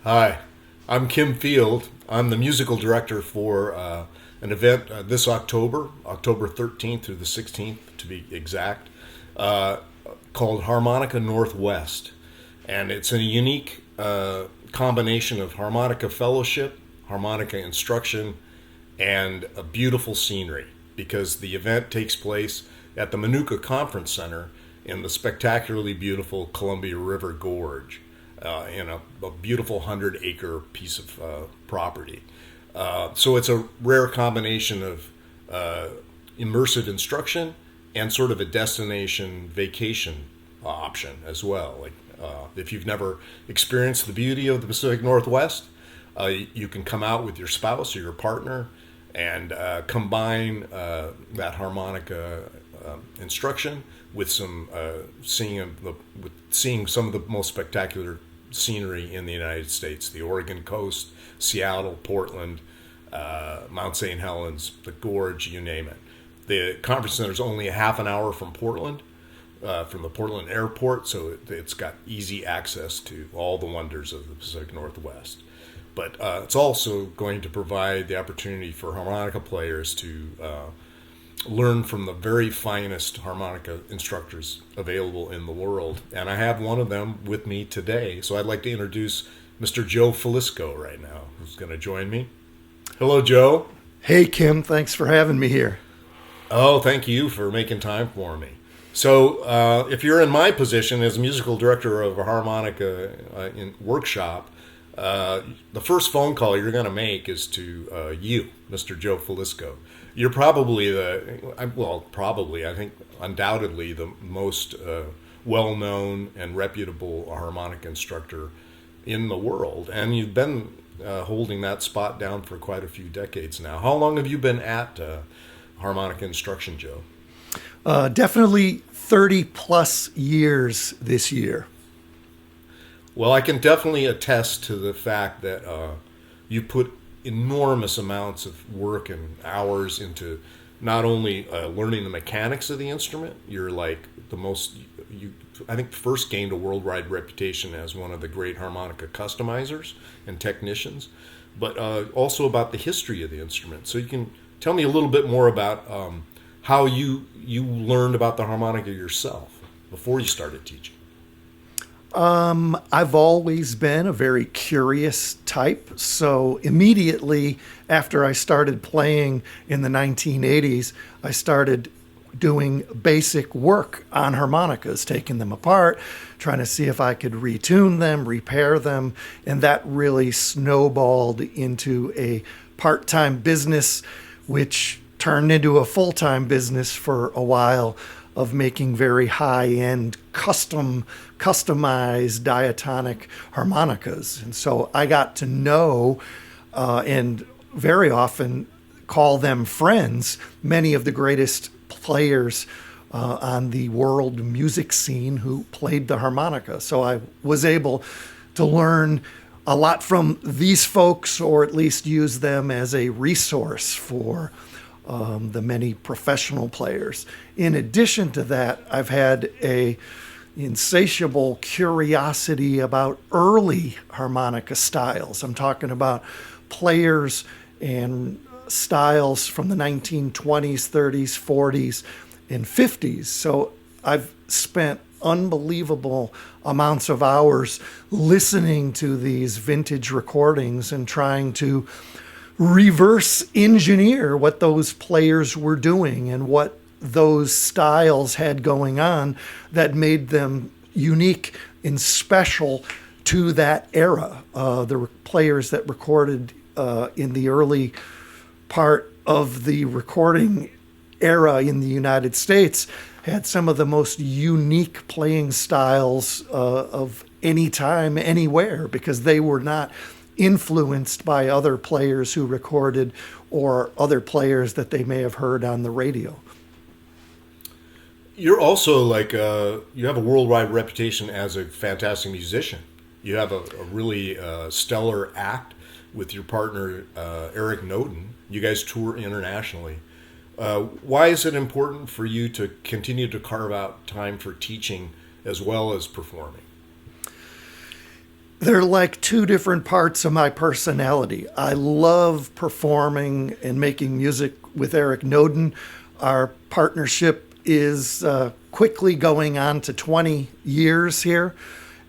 Hi, I'm Kim Field. I'm the musical director for an event this October 13th through the 16th to be exact, uh, called Harmonica Northwest. And it's a unique combination of harmonica fellowship, harmonica instruction, and a beautiful scenery because the event takes place at the Menucha Conference Center in the spectacularly beautiful Columbia River Gorge in a beautiful 100-acre piece of property. So it's a rare combination of immersive instruction and sort of a destination vacation option as well. Like if you've never experienced the beauty of the Pacific Northwest, you can come out with your spouse or your partner and combine that harmonica instruction with some seeing some of the most spectacular scenery in the United States: the Oregon coast, Seattle, Portland, Mount St. Helens, the Gorge, you name it. The conference center is only a half an hour from Portland, from the Portland airport, so it's got easy access to all the wonders of the Pacific Northwest. But it's also going to provide the opportunity for harmonica players to learn from the very finest harmonica instructors available in the world. And I have one of them with me today. So I'd like to introduce Mr. Joe Filisko right now, who's going to join me. Hello, Joe. Hey, Kim. Thanks for having me here. Oh, thank you for making time for me. So if you're in my position as musical director of a harmonica workshop, the first phone call you're going to make is to you, Mr. Joe Filisko. You're probably I think undoubtedly the most well-known and reputable harmonica instructor in the world. And you've been holding that spot down for quite a few decades now. How long have you been at harmonica instruction, Joe? Definitely 30 plus years this year. Well, I can definitely attest to the fact that you put enormous amounts of work and hours into not only learning the mechanics of the instrument. You're like I think first gained a worldwide reputation as one of the great harmonica customizers and technicians, but also about the history of the instrument. So you can tell me a little bit more about how you learned about the harmonica yourself before you started teaching. I've always been a very curious type. So immediately after I started playing in the 1980s, I started doing basic work on harmonicas, taking them apart, trying to see if I could retune them, repair them. And that really snowballed into a part-time business, which turned into a full-time business for a while, of making very high-end customized diatonic harmonicas. And so I got to know and very often call them friends, many of the greatest players on the world music scene who played the harmonica. So I was able to learn a lot from these folks, or at least use them as a resource for the many professional players. In addition to that, I've had a insatiable curiosity about early harmonica styles. I'm talking about players and styles from the 1920s, 30s, 40s, and 50s. So I've spent unbelievable amounts of hours listening to these vintage recordings and trying to reverse engineer what those players were doing and what those styles had going on that made them unique and special to that era. The players that recorded in the early part of the recording era in the United States had some of the most unique playing styles of any time, anywhere, because they were not influenced by other players who recorded or other players that they may have heard on the radio. You're also you have a worldwide reputation as a fantastic musician. You have a really stellar act with your partner, Eric Noden. You guys tour internationally. Why is it important for you to continue to carve out time for teaching as well as performing? They're like two different parts of my personality. I love performing and making music with Eric Noden. Our partnership is quickly going on to 20 years here.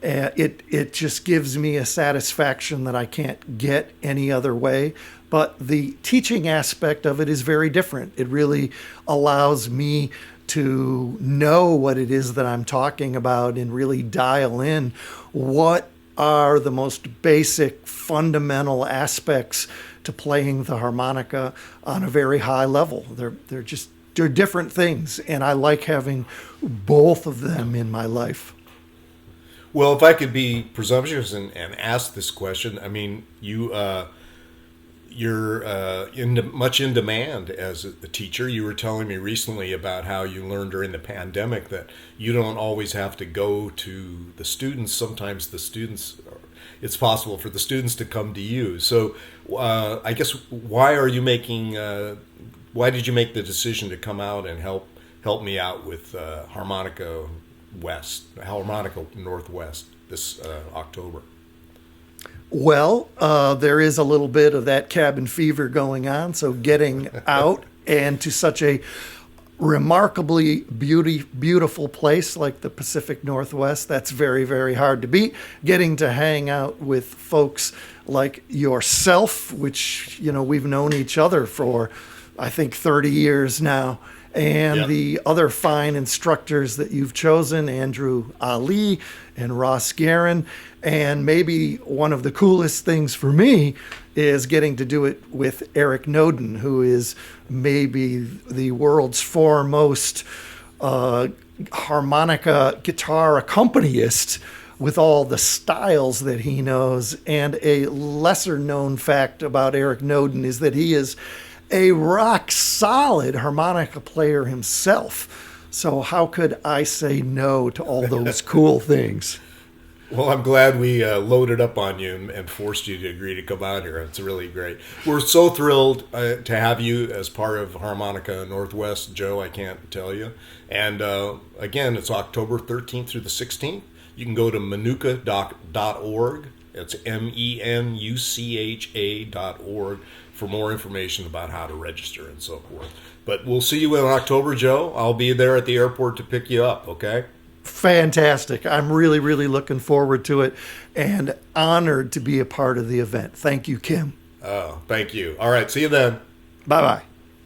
It just gives me a satisfaction that I can't get any other way. But the teaching aspect of it is very different. It really allows me to know what it is that I'm talking about and really dial in what are the most basic fundamental aspects to playing the harmonica on a very high level. They're different things, and I like having both of them in my life. Well, if I could be presumptuous and ask this question, I mean, you're much in demand as a teacher. You were telling me recently about how you learned during the pandemic that you don't always have to go to the students. Sometimes it's possible for the students to come to you. So I guess why did you make the decision to come out and help me out with Harmonica Northwest this October? Well, there is a little bit of that cabin fever going on. So getting out and to such a remarkably beautiful place like the Pacific Northwest, that's very, very hard to beat. Getting to hang out with folks like yourself, which, we've known each other for, I think, 30 years now. And the other fine instructors that you've chosen, Andrew Ali and Ross Guerin. And maybe one of the coolest things for me is getting to do it with Eric Noden, who is maybe the world's foremost harmonica guitar accompanist with all the styles that he knows. And a lesser known fact about Eric Noden is that he is a rock solid harmonica player himself. So how could I say no to all those cool things? Well, I'm glad we loaded up on you and forced you to agree to come out here. It's really great. We're so thrilled to have you as part of Harmonica Northwest, Joe. I can't tell you. And again, it's October 13th through the 16th. You can go to menucha.org. It's menucha.org for more information about how to register and so forth. But we'll see you in October, Joe. I'll be there at the airport to pick you up, okay? Fantastic. I'm really, really looking forward to it and honored to be a part of the event. Thank you, Kim. Oh, thank you. All right, see you then. Bye-bye.